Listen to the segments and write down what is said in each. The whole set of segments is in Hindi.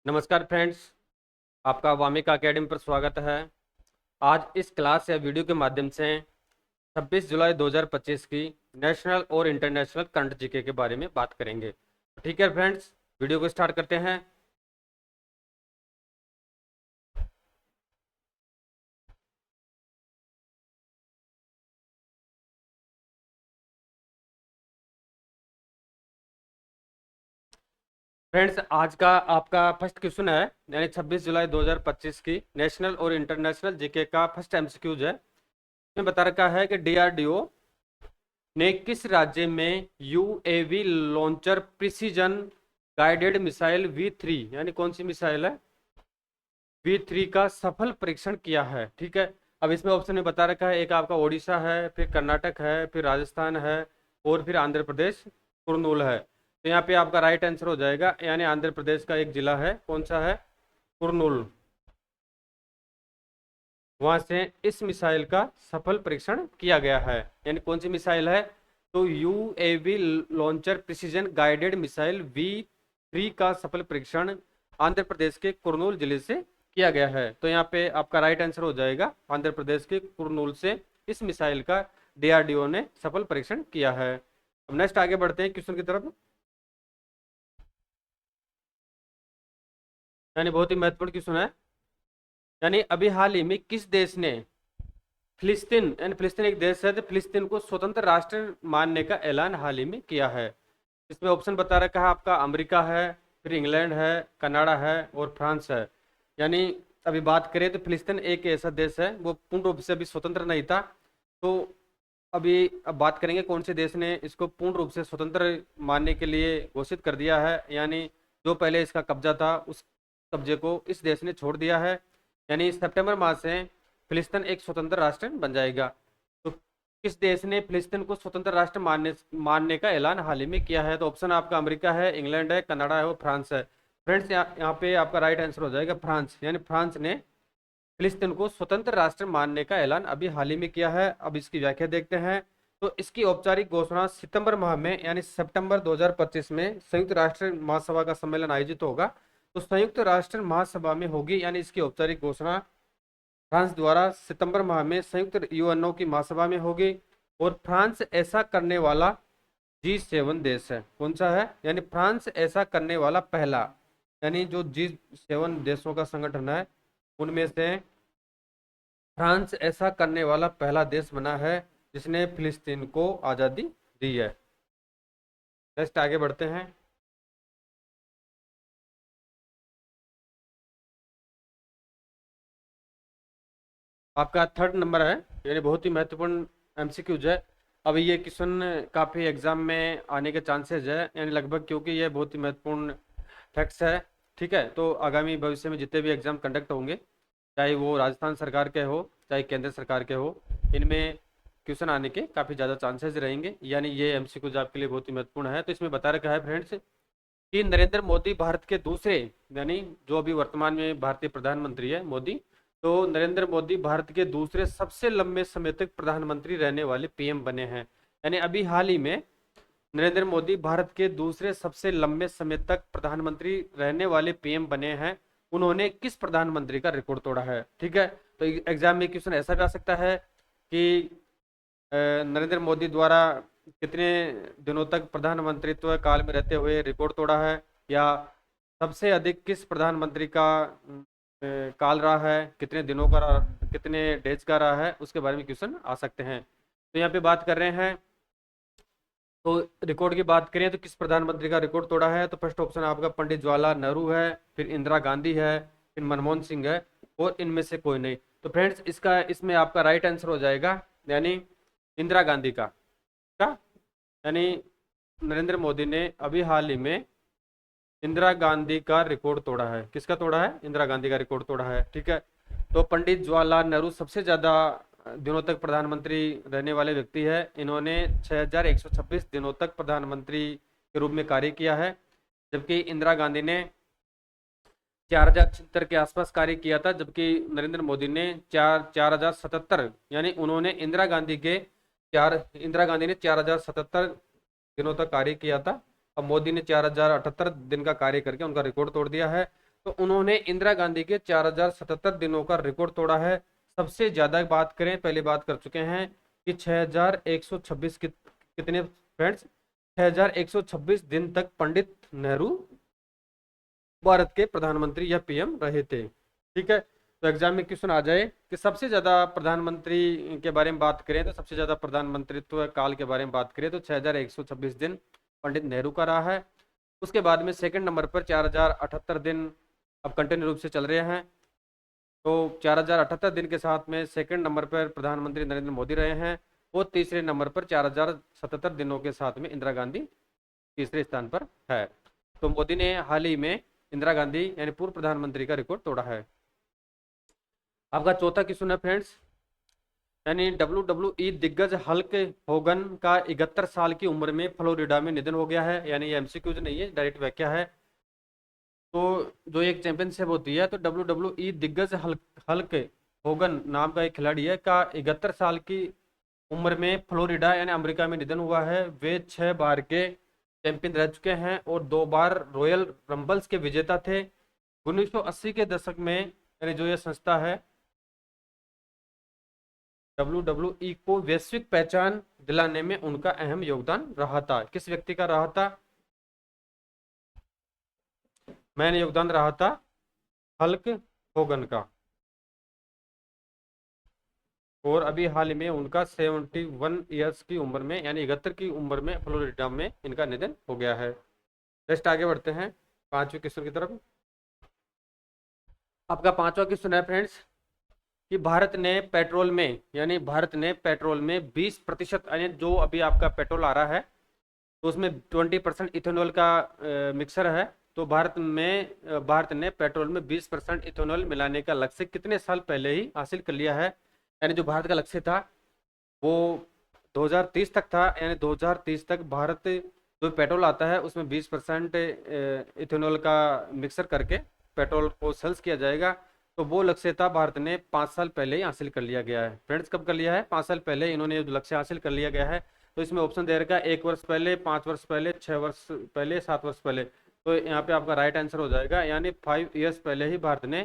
नमस्कार फ्रेंड्स, आपका वामिका एकेडमी पर स्वागत है। आज इस क्लास या वीडियो के माध्यम से 26 जुलाई 2025 की नेशनल और इंटरनेशनल करंट जीके के बारे में बात करेंगे। ठीक है फ्रेंड्स, वीडियो को स्टार्ट करते हैं। फ्रेंड्स, आज का आपका फर्स्ट क्वेश्चन है, यानी 26 जुलाई 2025 की नेशनल और इंटरनेशनल जीके का फर्स्ट एमसीक्यूज है। इसमें बता रखा है कि डीआरडीओ ने किस राज्य में UAV launcher precision guided missile V3, यानी कौन सी मिसाइल है, V3 का सफल परीक्षण किया है। ठीक है, अब इसमें ऑप्शन में बता रखा है, एक आपका ओडिशा है, फिर कर्नाटक है, फिर राजस्थान है और फिर आंध्र प्रदेश कुर्नूल है। तो यहाँ पे आपका राइट आंसर हो जाएगा, यानी आंध्र प्रदेश का एक जिला है, कौन सा है, कुर्नूल। वहां से इस मिसाइल का सफल परीक्षण किया गया है। यानी कौन सी मिसाइल है, तो UAV launcher precision guided missile V3 का सफल परीक्षण आंध्र प्रदेश के कुर्नूल जिले से किया गया है। तो यहाँ पे आपका राइट आंसर हो जाएगा, आंध्र प्रदेश के कुर्नूल से इस मिसाइल का डीआरडीओ ने सफल परीक्षण किया है। अब नेक्स्ट आगे बढ़ते हैं क्वेश्चन की तरफ। यानी बहुत ही महत्वपूर्ण क्वेश्चन है, यानी अभी हाल ही में किस देश ने फिलिस्तीन, यानी फिलिस्तीन एक देश है, तो फिलिस्तीन को स्वतंत्र राष्ट्र मानने का ऐलान हाल ही में किया है। इसमें ऑप्शन बता रखा है आपका, अमेरिका है, फिर इंग्लैंड है, कनाडा है और फ्रांस है। यानी अभी बात करें तो फिलिस्तीन एक ऐसा देश है, वो पूर्ण रूप से अभी स्वतंत्र नहीं था। तो अभी अब बात करेंगे कौन से देश ने इसको पूर्ण रूप से स्वतंत्र मानने के लिए घोषित कर दिया है, यानी जो पहले इसका कब्जा था उस कब्जे को इस देश ने छोड़ दिया है। यानी सितंबर माह से फिलिस्तीन एक स्वतंत्र राष्ट्र बन जाएगा। तो किस देश ने फिलिस्तीन को स्वतंत्र राष्ट्र मानने का ऐलान हाल ही में किया है, तो ऑप्शन आपका अमेरिका है, इंग्लैंड है, कनाडा है और फ्रांस है। फ्रेंड्स, यहाँ पे आपका राइट आंसर हो जाएगा फ्रांस, यानी फ्रांस ने फिलिस्तीन को स्वतंत्र राष्ट्र मानने का ऐलान अभी हाल ही में किया है। अब इसकी व्याख्या देखते हैं। तो इसकी औपचारिक घोषणा सितंबर माह में, यानी सितंबर 2025 में संयुक्त राष्ट्र महासभा का सम्मेलन आयोजित होगा। तो संयुक्त राष्ट्र महासभा में होगी, यानी इसकी औपचारिक घोषणा फ्रांस द्वारा सितंबर माह में संयुक्त यूएनओ की महासभा में होगी। और फ्रांस ऐसा करने वाला G7 देश है, कौन सा है, यानी फ्रांस ऐसा करने वाला पहला, यानी जो G7 देशों का संगठन है उनमें से फ्रांस ऐसा करने वाला पहला देश बना है जिसने फिलिस्तीन को आज़ादी दी है। नेक्स्ट आगे बढ़ते हैं। आपका थर्ड नंबर है, यानी बहुत ही महत्वपूर्ण एमसीक्यूज है। अब ये क्वेश्चन काफ़ी एग्जाम में आने के चांसेस है, यानी लगभग, क्योंकि ये बहुत ही महत्वपूर्ण फैक्ट्स है। ठीक है, तो आगामी भविष्य में जितने भी एग्जाम कंडक्ट होंगे, चाहे वो राजस्थान सरकार के हो चाहे केंद्र सरकार के हो, इनमें क्वेश्चन आने के काफ़ी ज़्यादा चांसेस रहेंगे। यानी ये एमसीक्यूज आपके लिए बहुत ही महत्वपूर्ण है। तो इसमें बता रखा है फ्रेंड्स कि नरेंद्र मोदी भारत के दूसरे, यानी जो अभी वर्तमान में भारतीय प्रधानमंत्री है मोदी, तो नरेंद्र मोदी भारत के दूसरे सबसे लंबे समय तक प्रधानमंत्री रहने वाले पीएम बने हैं। यानी अभी हाल ही में नरेंद्र मोदी भारत के दूसरे सबसे लंबे समय तक प्रधानमंत्री रहने वाले पीएम बने हैं। उन्होंने किस प्रधानमंत्री का रिकॉर्ड तोड़ा है। ठीक है, तो एग्जाम में क्वेश्चन ऐसा भी आ सकता है कि नरेंद्र मोदी द्वारा कितने दिनों तक प्रधानमंत्रित्व काल में रहते हुए रिकॉर्ड तोड़ा है, या सबसे अधिक किस प्रधानमंत्री का काल रहा है, कितने दिनों का कितने डेज का रहा है, उसके बारे में क्वेश्चन आ सकते हैं। तो यहाँ पे बात कर रहे हैं, तो रिकॉर्ड की बात करें तो किस प्रधानमंत्री का रिकॉर्ड तोड़ा है, तो फर्स्ट ऑप्शन आपका पंडित जवाहरलाल नेहरू है, फिर इंदिरा गांधी है, फिर मनमोहन सिंह है और इनमें से कोई नहीं। तो फ्रेंड्स, इसका इसमें आपका राइट आंसर हो जाएगा, यानी इंदिरा गांधी का। क्या, यानी नरेंद्र मोदी ने अभी हाल ही में इंदिरा गांधी का रिकॉर्ड तोड़ा है। किसका तोड़ा है, इंदिरा गांधी का रिकॉर्ड तोड़ा है। ठीक है, तो पंडित जवाहरलाल नेहरू सबसे ज्यादा दिनों तक प्रधानमंत्री रहने वाले व्यक्ति है। इन्होंने 6126 दिनों तक प्रधानमंत्री के रूप में कार्य किया है, जबकि इंदिरा गांधी ने 4076 के आसपास कार्य किया था, जबकि नरेंद्र मोदी ने 4077, यानी उन्होंने इंदिरा गांधी ने 4077 दिनों तक कार्य किया था। अब मोदी ने 4078 दिन का कार्य करके उनका रिकॉर्ड तोड़ दिया है। तो उन्होंने इंदिरा गांधी के 4077 दिनों का रिकॉर्ड तोड़ा है। सबसे ज्यादा बात करें, पहले बात कर चुके हैं कि 6126 कितने फ्रेंड्स, 6126 दिन तक पंडित नेहरू भारत के प्रधानमंत्री या पीएम रहे थे। ठीक है, तो एग्जाम में क्वेश्चन आ जाए कि सबसे ज्यादा प्रधानमंत्री के बारे में बात करें तो सबसे ज्यादा प्रधानमंत्रित्व काल के बारे में बात करें तो 6126 दिन पंडित नेहरू का रहा है। उसके बाद में सेकंड नंबर पर 4078 दिन अब कंटिन्यू रूप से चल रहे हैं। तो 4078 दिन के साथ में सेकंड नंबर पर प्रधानमंत्री नरेंद्र मोदी रहे हैं और तीसरे नंबर पर 4077 दिनों के साथ में इंदिरा गांधी तीसरे स्थान पर है। तो मोदी ने हाल ही में इंदिरा गांधी यानी पूर्व प्रधानमंत्री का रिकॉर्ड तोड़ा है। आपका चौथा क्वेश्चन है फ्रेंड्स, यानी WWE दिग्गज हल्क होगन का 71 साल की उम्र में फ्लोरिडा में निधन हो गया है। यानी ये एमसीक्यूज नहीं है, डायरेक्ट व्याख्या है। तो जो एक चैंपियनशिप होती है तो WWE दिग्गज हल्क होगन नाम का एक खिलाड़ी है का 71 साल की उम्र में फ्लोरिडा यानी अमेरिका में निधन हुआ है। वे 6 बार के चैंपियन रह चुके हैं और 2 बार रॉयल रंबल्स के विजेता थे। 1980 के दशक में यानी जो यह संस्था है WWE को वैश्विक पहचान दिलाने में उनका अहम योगदान रहा था। किस व्यक्ति का रहा था? मैंने योगदान रहा था हल्क होगन का। और अभी हाल में उनका 71 ईयर्स की उम्र में यानी 71 की उम्र में फ्लोरिडा में इनका निधन हो गया है। नेक्स्ट आगे बढ़ते हैं पांचवें क्वेश्चन की तरफ। आपका पांचवा क्वेश्चन है फ्रेंड्स कि भारत ने पेट्रोल में यानी भारत ने पेट्रोल में 20% यानी जो अभी आपका पेट्रोल आ रहा है तो उसमें 20% इथेनॉल का मिक्सर है। तो भारत ने पेट्रोल में 20% इथेनॉल मिलाने का लक्ष्य कितने साल पहले ही हासिल कर लिया है। यानी जो भारत का लक्ष्य था वो 2030 तक था। यानी 2030 तक भारत जो पेट्रोल आता है उसमें 20% इथेनॉल का मिक्सर करके पेट्रोल को सेल्स किया जाएगा। तो वो लक्ष्य था भारत ने 5 साल पहले ही हासिल कर लिया गया है। फ्रेंड्स कब कर लिया है? 5 साल पहले इन्होंने जो लक्ष्य हासिल कर लिया गया है। तो इसमें ऑप्शन दे रखा है 1 वर्ष पहले, 5 वर्ष पहले, 6 वर्ष पहले, 7 वर्ष पहले। तो यहाँ पे आपका राइट आंसर हो जाएगा यानी 5 ईयर्स पहले ही भारत ने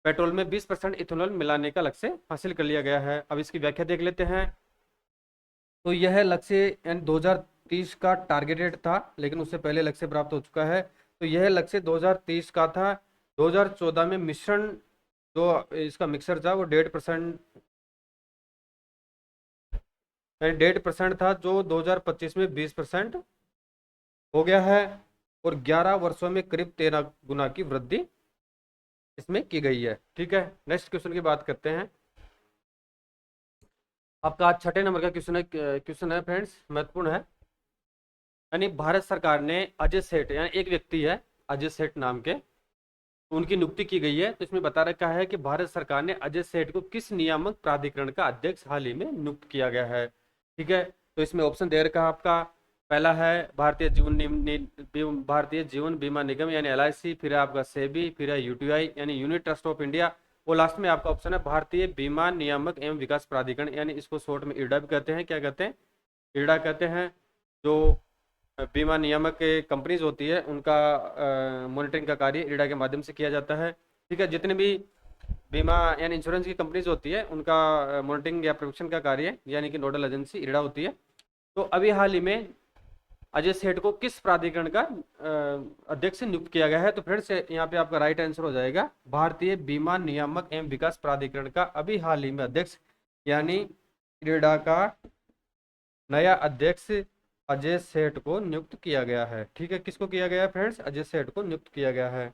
पेट्रोल में 20% इथेनॉल मिलाने का लक्ष्य हासिल कर लिया गया है। अब इसकी व्याख्या देख लेते हैं। तो यह लक्ष्य यानी 2030 का टारगेटेड था लेकिन उससे पहले लक्ष्य प्राप्त हो चुका है। तो यह लक्ष्य 2030 का था। 2014 में मिश्रण जो इसका मिक्सर था वो 1.5% यानी 1.5% था जो 2025 में 20% हो गया है और 11 वर्षों में करीब 13 गुना की वृद्धि इसमें की गई है। ठीक है, नेक्स्ट क्वेश्चन की बात करते हैं। आपका छठे नंबर का क्वेश्चन है फ्रेंड्स, महत्वपूर्ण है। यानी भारत सरकार ने अजय सेठ यानी एक व्यक्ति है अजय सेठ नाम के, उनकी नियुक्ति की गई है। तो इसमें बता रखा है कि भारत सरकार ने अजय सेठ को किस नियामक प्राधिकरण का अध्यक्ष हाल ही में नियुक्त किया गया है। ठीक है, तो इसमें ऑप्शन दे रखा है आपका, पहला है भारतीय जीवन बीमा निगम यानी LIC, फिर है आपका सेबी, फिर है UTI यानी यूनिट ट्रस्ट ऑफ इंडिया, और लास्ट में आपका ऑप्शन है भारतीय बीमा नियामक एवं विकास प्राधिकरण यानी इसको शॉर्ट में IRDA भी कहते हैं। क्या कहते हैं? IRDA कहते हैं। जो बीमा नियामक कंपनीज होती है उनका मॉनिटरिंग का कार्य IRDA के माध्यम से किया जाता है। ठीक है, जितने भी बीमा यानी इंश्योरेंस की कंपनीज होती है उनका मॉनिटरिंग या प्रोटेक्शन का कार्य यानी कि नोडल एजेंसी IRDA होती है। तो अभी हाल ही में अजय सेठ को किस प्राधिकरण का अध्यक्ष नियुक्त किया गया है? तो फ्रेंड्स यहाँ पे आपका राइट आंसर हो जाएगा भारतीय बीमा नियामक एवं विकास प्राधिकरण का अभी हाल ही में अध्यक्ष यानी IRDA का नया अध्यक्ष अजय सेठ को नियुक्त किया गया है। ठीक है, किसको किया गया है फ्रेंड्स? अजय सेठ को नियुक्त किया गया है।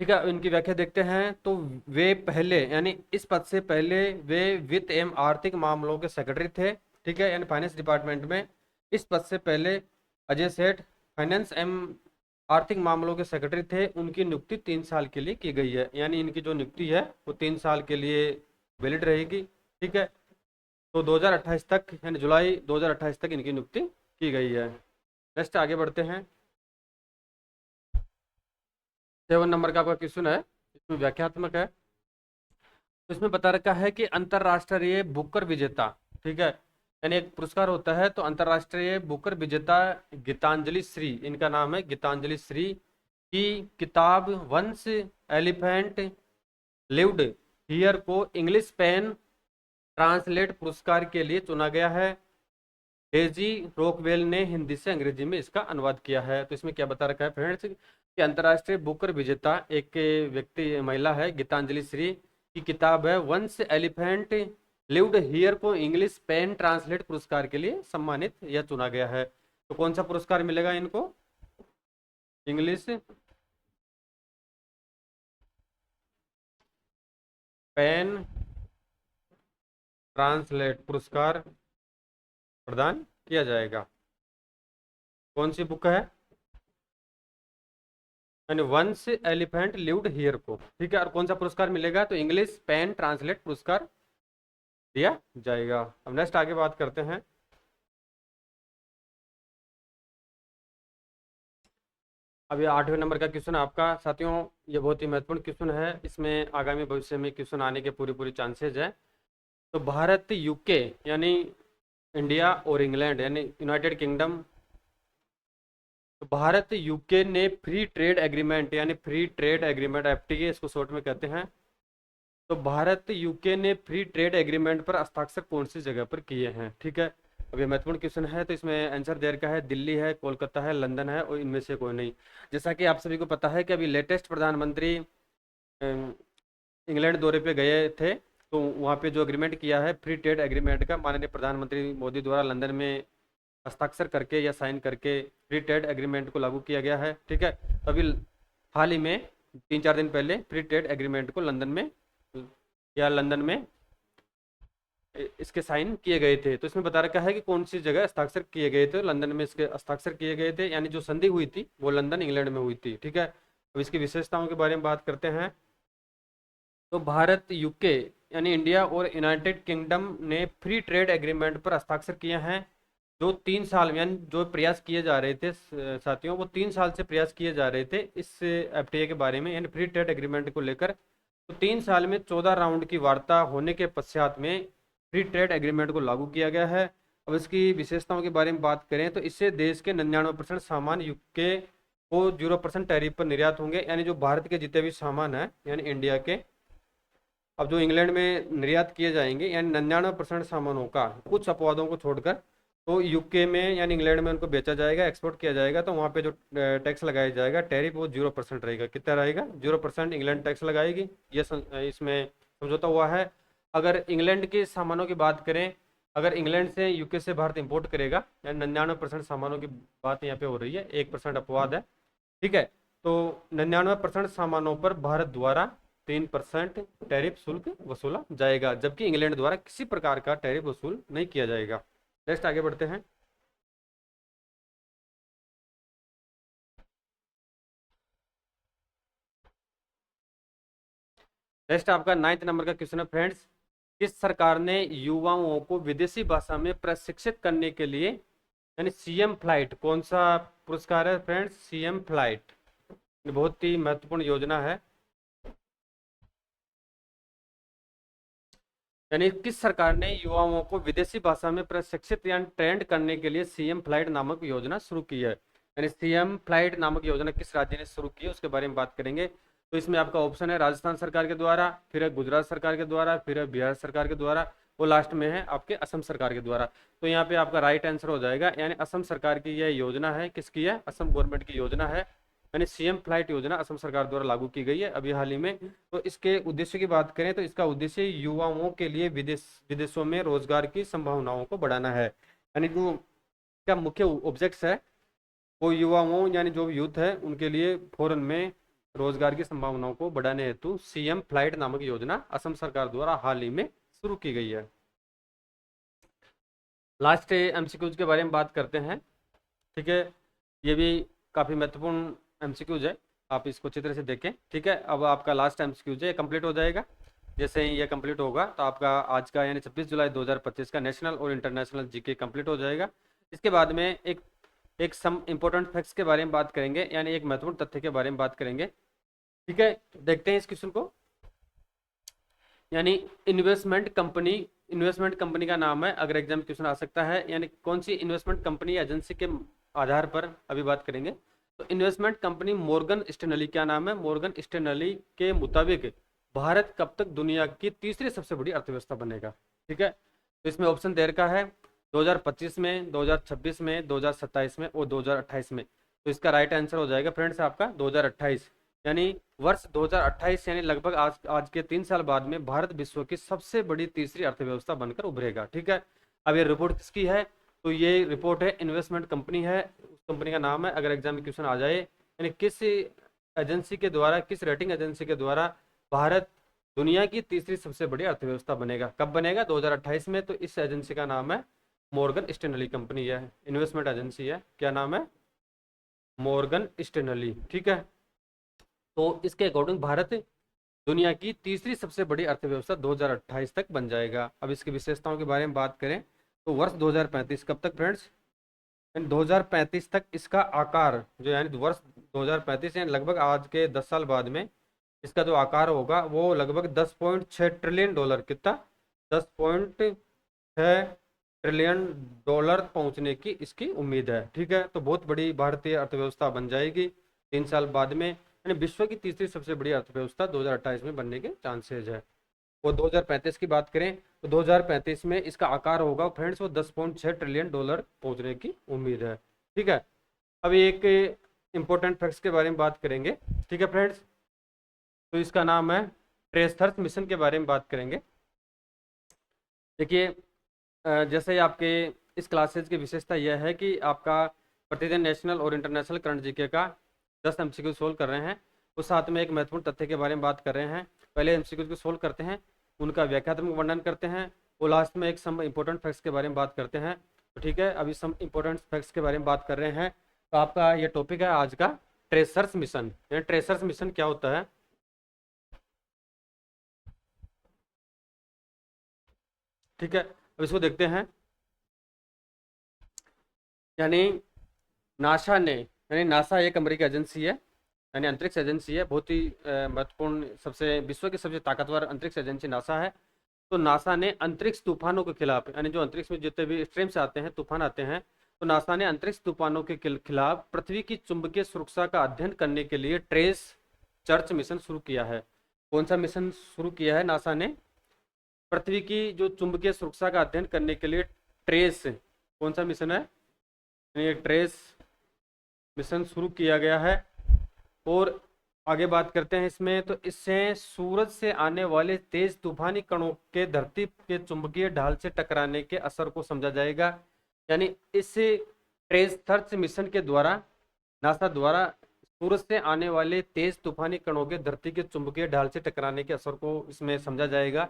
ठीक है, इनकी व्याख्या देखते हैं। तो वे पहले यानी इस पद से पहले वे वित्त एवं आर्थिक मामलों के सेक्रेटरी थे। ठीक है, यानी फाइनेंस डिपार्टमेंट में इस पद से पहले अजय सेठ फाइनेंस एवं आर्थिक मामलों के सेक्रेटरी थे। उनकी नियुक्ति 3 साल के लिए की गई है यानी इनकी जो नियुक्ति है वो 3 साल के लिए वैलिड रहेगी। ठीक है, तो 2028 तक यानी जुलाई 2028 तक इनकी नियुक्ति की गई है। नेक्स्ट आगे बढ़ते हैं। 7 नंबर का आपका क्वेश्चन है, इसमें व्याख्यात्मक है। तो इसमें बता रखा है कि अंतरराष्ट्रीय बुकर विजेता, ठीक है, यानी एक पुरस्कार होता है तो अंतरराष्ट्रीय बुकर विजेता गीतांजलि श्री, इनका नाम है गीतांजलि श्री, कि किताब वंस एलिफेंट लिव्ड हियर को इंग्लिश पेन ट्रांसलेट पुरस्कार के लिए चुना गया है। डेजी रॉकवेल ने हिंदी से अंग्रेजी में इसका अनुवाद किया है। तो इसमें क्या बता रखा है फ्रेंड्स कि अंतर्राष्ट्रीय बुकर विजेता एक व्यक्ति महिला है गीतांजलि श्री की किताब है वंस एलिफेंट लिव्ड हियर को इंग्लिश पेन ट्रांसलेट पुरस्कार के लिए सम्मानित या चुना गया है। तो कौन सा पुरस्कार मिलेगा इनको? इंग्लिश पेन ट्रांसलेट पुरस्कार प्रदान किया जाएगा। कौन सी बुक है? वंस एलिफेंट लिव्ड हियर को, ठीक है। और कौन सा पुरस्कार मिलेगा? तो इंग्लिश पेन ट्रांसलेट पुरस्कार दिया जाएगा। अब नेक्स्ट आगे बात करते हैं। अब ये 8वें नंबर का क्वेश्चन है आपका साथियों। ये बहुत ही महत्वपूर्ण क्वेश्चन है, इसमें आगामी भविष्य में क्वेश्चन आने के पूरी पूरी चांसेज है। तो भारत यूके यानी इंडिया और इंग्लैंड यानी यूनाइटेड किंगडम, तो भारत यूके ने फ्री ट्रेड एग्रीमेंट यानी फ्री ट्रेड एग्रीमेंट एफटीए इसको शॉर्ट में कहते हैं। तो भारत यूके ने फ्री ट्रेड एग्रीमेंट पर हस्ताक्षर कौन सी जगह पर किए हैं? ठीक है, अब ये महत्वपूर्ण क्वेश्चन है। तो इसमें आंसर देर का है दिल्ली है, कोलकाता है, लंदन है और इनमें से कोई नहीं। जैसा कि आप सभी को पता है कि अभी लेटेस्ट प्रधानमंत्री इंग्लैंड दौरे पे गए थे, तो वहाँ पे जो एग्रीमेंट किया है फ्री ट्रेड एग्रीमेंट का माननीय प्रधानमंत्री मोदी द्वारा लंदन में हस्ताक्षर करके या साइन करके फ्री ट्रेड एग्रीमेंट को लागू किया गया है। ठीक है, तो अभी हाल ही में 3-4 दिन पहले फ्री ट्रेड एग्रीमेंट को लंदन में इसके साइन किए गए थे। तो इसमें बता रखा है कि कौन सी जगह हस्ताक्षर किए गए थे। लंदन में इसके हस्ताक्षर किए गए थे, यानी जो संधि हुई थी वो लंदन इंग्लैंड में हुई थी। ठीक है, अब इसकी विशेषताओं के बारे में बात करते हैं। तो भारत यूके यानी इंडिया और यूनाइटेड किंगडम ने फ्री ट्रेड एग्रीमेंट पर हस्ताक्षर किए हैं। जो 3 साल यानी जो प्रयास किए जा रहे थे साथियों, वो 3 साल से प्रयास किए जा रहे थे इस एफटीए के बारे में यानी फ्री ट्रेड एग्रीमेंट को लेकर। तो 3 साल में 14 राउंड की वार्ता होने के पश्चात में फ्री ट्रेड एग्रीमेंट को लागू किया गया है। अब इसकी विशेषताओं के बारे में बात करें तो इससे देश के 99% सामान यूके को 0% टैरिफ पर निर्यात होंगे, यानी जो भारत के जितने भी सामान है यानी इंडिया के अब जो इंग्लैंड में निर्यात किए जाएंगे यानी 99% सामानों का कुछ अपवादों को छोड़कर तो यूके में यानी इंग्लैंड में उनको बेचा जाएगा, एक्सपोर्ट किया जाएगा। तो वहाँ पे जो टैक्स लगाया जाएगा टैरिफ वो 0% रहेगा। कितना रहेगा? 0% इंग्लैंड टैक्स लगाएगी। ये इसमें समझौता हुआ है। अगर इंग्लैंड के सामानों की बात करें, अगर इंग्लैंड से यूके से भारत इंपोर्ट करेगा यानी 99% सामानों की बात यहाँ पे हो रही है, 1% अपवाद है। ठीक है, तो 99% सामानों पर भारत द्वारा 3% टैरिफ शुल्क वसूला जाएगा, जबकि इंग्लैंड द्वारा किसी प्रकार का टैरिफ वसूल नहीं किया जाएगा। नेक्स्ट आगे बढ़ते हैं। नेक्स्ट आपका 9th नंबर का क्वेश्चन है फ्रेंड्स। किस सरकार ने युवाओं को विदेशी भाषा में प्रशिक्षित करने के लिए यानी सीएम फ्लाइट, कौन सा पुरस्कार है फ्रेंड्स? सीएम फ्लाइट बहुत ही महत्वपूर्ण योजना है। यानी किस सरकार ने युवाओं को विदेशी भाषा में प्रशिक्षित या ट्रेंड करने के लिए सीएम फ्लाइट नामक योजना शुरू की है? यानी सीएम फ्लाइट नामक योजना किस राज्य ने शुरू की है उसके बारे में बात करेंगे। तो इसमें आपका ऑप्शन है राजस्थान सरकार के द्वारा, फिर है गुजरात सरकार के द्वारा, फिर है बिहार सरकार के द्वारा, वो लास्ट में है आपके असम सरकार के द्वारा। तो यहाँ पे आपका राइट आंसर हो जाएगा, यानी असम सरकार की यह योजना है। किसकी है? असम गवर्नमेंट की योजना है। यानी सीएम फ्लाइट योजना असम सरकार द्वारा लागू की गई है अभी हाल ही में। तो इसके उद्देश्य की बात करें तो इसका उद्देश्य युवाओं के लिए विदेशों में रोजगार की संभावनाओं को बढ़ाना है। यानी जो इसका मुख्य ऑब्जेक्ट्स है वो युवाओं यानी जो यूथ है उनके लिए फॉरेन में रोजगार की संभावनाओं को बढ़ाने हेतु सीएम फ्लाइट नामक योजना असम सरकार द्वारा हाल ही में शुरू की गई है। लास्ट एमसीक्यूज के बारे में बात करते हैं। ठीक है, ये भी काफी महत्वपूर्ण एमसीक्यूज है, आप इसको अच्छी तरह से देखें। ठीक है, अब आपका लास्ट एमसीक्यूज है कंप्लीट हो जाएगा। जैसे ही ये कंप्लीट होगा तो आपका आज का यानी 26 जुलाई 2025 का नेशनल और इंटरनेशनल जीके कंप्लीट हो जाएगा। इसके बाद में एक सम इंपॉर्टेंट फैक्ट्स के बारे में बात करेंगे, यानी एक महत्वपूर्ण तथ्य के बारे में बात करेंगे। ठीक है, देखते हैं इस क्वेश्चन को। यानी इन्वेस्टमेंट कंपनी का नाम है, अगर एग्जाम क्वेश्चन आ सकता है। यानी कौन सी इन्वेस्टमेंट कंपनी एजेंसी के आधार पर अभी बात करेंगे। तो इन्वेस्टमेंट कंपनी मॉर्गन स्टैनली, क्या नाम है, मॉर्गन स्टैनली के मुताबिक भारत कब तक दुनिया की तीसरी सबसे बड़ी अर्थव्यवस्था बनेगा। ठीक है, तो इसमें ऑप्शन दे रखा है 2025 में, 2026 में, 2027 में और 2028 में। तो इसका राइट आंसर हो जाएगा फ्रेंड्स आपका 2028, यानी वर्ष 2028, यानी लगभग आज आज के 3 साल बाद में भारत विश्व की सबसे बड़ी तीसरी अर्थव्यवस्था बनकर उभरेगा। ठीक है, अब ये रिपोर्ट किसकी है, तो ये रिपोर्ट है इन्वेस्टमेंट कंपनी है, उस कंपनी का नाम है। अगर एग्जाम में क्वेश्चन आ जाए, यानी किस एजेंसी के द्वारा, किस रेटिंग एजेंसी के द्वारा भारत दुनिया की तीसरी सबसे बड़ी अर्थव्यवस्था बनेगा, कब बनेगा, 2028 में। तो इस एजेंसी का नाम है मॉर्गन स्टैनली कंपनी है, इन्वेस्टमेंट एजेंसी है, क्या नाम है, मॉर्गन स्टैनली। ठीक है, तो इसके अकॉर्डिंग भारत दुनिया की तीसरी सबसे बड़ी अर्थव्यवस्था 2028 तक बन जाएगा। अब इसकी विशेषताओं के बारे में बात करें तो वर्ष 2035, कब तक फ्रेंड्स, 2035 तक इसका आकार जो, यानी वर्ष 2035 यानी लगभग आज के 10 साल बाद में इसका जो आकार होगा वो लगभग 10.6 ट्रिलियन डॉलर, कितना, 10.6 ट्रिलियन डॉलर पहुंचने की इसकी उम्मीद है। ठीक है, तो बहुत बड़ी भारतीय अर्थव्यवस्था बन जाएगी 3 साल बाद में, यानी विश्व की तीसरी सबसे बड़ी अर्थव्यवस्था 2028 में बनने के चांसेज है। वो 2035 की बात करें तो 2035 में इसका आकार होगा फ्रेंड्स वो 10.6 ट्रिलियन डॉलर पहुंचने की उम्मीद है। ठीक है, अभी एक इंपॉर्टेंट फैक्ट्स के बारे में बात करेंगे। ठीक है फ्रेंड्स, तो इसका नाम है ट्रेस मिशन के बारे में बात करेंगे। देखिए, जैसे ही आपके इस क्लासेज की विशेषता यह है कि आपका प्रतिदिन नेशनल और इंटरनेशनल करंट जीके का 10 एमसीक्यू सोल्व कर रहे हैं, उस साथ में एक महत्वपूर्ण तथ्य के बारे में बात कर रहे हैं। पहले एमसीक्यू को सोल्व करते हैं, उनका व्याख्यात्मक वर्णन करते हैं और लास्ट में एक सम इंपॉर्टेंट फैक्ट्स के बारे में बात करते हैं। तो ठीक है, अभी सम इंपॉर्टेंट फैक्ट्स के बारे में बात कर रहे हैं। तो आपका ये टॉपिक है आज का ट्रेसर्स मिशन। ट्रेसर्स मिशन क्या होता है, ठीक है, अब इसको देखते हैं। यानी नासा ने, यानी नासा एक अमेरिकी एजेंसी है, यानी अंतरिक्ष एजेंसी है, बहुत ही महत्वपूर्ण, सबसे विश्व की सबसे ताकतवर अंतरिक्ष एजेंसी नासा है। तो नासा ने अंतरिक्ष तूफानों के खिलाफ, यानी जो अंतरिक्ष में जितने भी स्ट्रीम्स आते हैं, तूफान आते हैं, तो नासा ने अंतरिक्ष तूफानों के खिलाफ पृथ्वी की चुंबकीय सुरक्षा का अध्ययन करने के लिए ट्रेस सर्च मिशन शुरू किया है। कौन सा मिशन शुरू किया है नासा ने, पृथ्वी की जो चुंबकीय सुरक्षा का अध्ययन करने के लिए ट्रेस, कौन सा मिशन है, ये ट्रेस मिशन शुरू किया गया है। और आगे बात करते हैं इसमें, तो इससे सूरज से आने वाले तेज तूफानी कणों के धरती के चुंबकीय ढाल से टकराने के असर को समझा जाएगा। यानी इस ट्रेस सर्च मिशन के द्वारा नासा द्वारा सूरज से आने वाले तेज तूफानी कणों के धरती के चुंबकीय ढाल से टकराने के असर को इसमें समझा जाएगा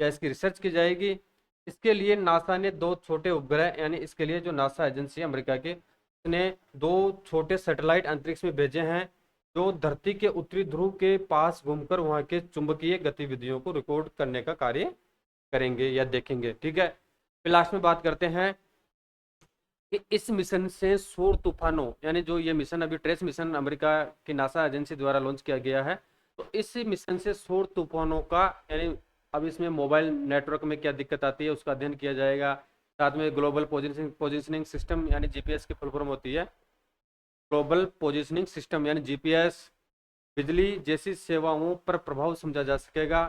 या इसकी रिसर्च की जाएगी। इसके लिए नासा ने 2 छोटे उपग्रह, यानी इसके लिए जो नासा एजेंसी है अमेरिका की, उसने 2 छोटे सैटेलाइट अंतरिक्ष में भेजे हैं जो धरती के उत्तरी ध्रुव के पास घूमकर वहां के चुंबकीय गतिविधियों को रिकॉर्ड करने का कार्य करेंगे या देखेंगे। ठीक है, फिर लास्ट में बात करते हैं कि इस मिशन से सौर तूफानों, यानी जो ये मिशन अभी ट्रेस मिशन अमेरिका की नासा एजेंसी द्वारा लॉन्च किया गया है, तो इस मिशन से सौर तूफानों का, यानी अब इसमें मोबाइल नेटवर्क में क्या दिक्कत आती है उसका अध्ययन किया जाएगा। साथ में ग्लोबल पोजिशनिंग सिस्टम, यानी जीपीएस की फुल फॉर्म होती है ग्लोबल पोजिशनिंग सिस्टम, यानी जीपीएस, बिजली जैसी सेवाओं पर प्रभाव समझा जा सकेगा।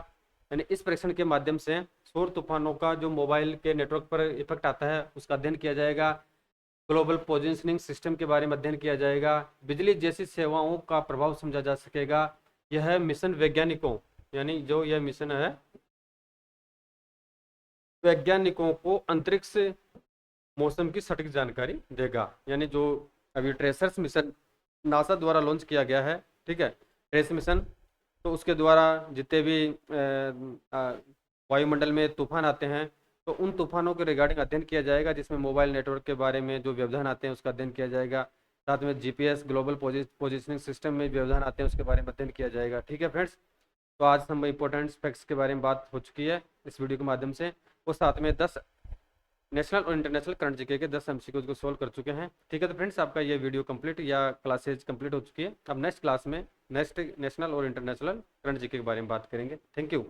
यानी इस परीक्षण के माध्यम से सौर तूफानों का जो मोबाइल के नेटवर्क पर इफेक्ट आता है उसका अध्ययन किया जाएगा, ग्लोबल पोजिशनिंग सिस्टम के बारे में अध्ययन किया जाएगा, बिजली जैसी सेवाओं का प्रभाव समझा जा सकेगा। यह मिशन वैज्ञानिकों, यानी जो यह मिशन है वैज्ञानिकों को अंतरिक्ष मौसम की सटीक जानकारी देगा। यानी जो अभी ट्रेसर्स मिशन नासा द्वारा लॉन्च किया गया है, ठीक है, ट्रेस मिशन, तो उसके द्वारा जितने भी वायुमंडल में तूफान आते हैं तो उन तूफानों के रिगार्डिंग अध्ययन किया जाएगा, जिसमें मोबाइल नेटवर्क के बारे में जो व्यवधान आते हैं उसका अध्ययन किया जाएगा। साथ में जीपीएस ग्लोबल पोजिशनिंग सिस्टम में व्यवधान आते हैं उसके बारे में अध्ययन किया जाएगा। ठीक है फ्रेंड्स, तो आज हम इंपॉर्टेंट फैक्ट्स के बारे में बात हो चुकी है इस वीडियो के माध्यम से, और साथ में 10 नेशनल और इंटरनेशनल करंट जीके के 10 एमसीक्यूज को सोल्व कर चुके हैं। ठीक है, तो फ्रेंड्स आपका ये वीडियो कंप्लीट या क्लासेज कंप्लीट हो चुकी है। अब नेक्स्ट क्लास में नेक्स्ट नेशनल और इंटरनेशनल करंट जीके के बारे में बात करेंगे। Thank you.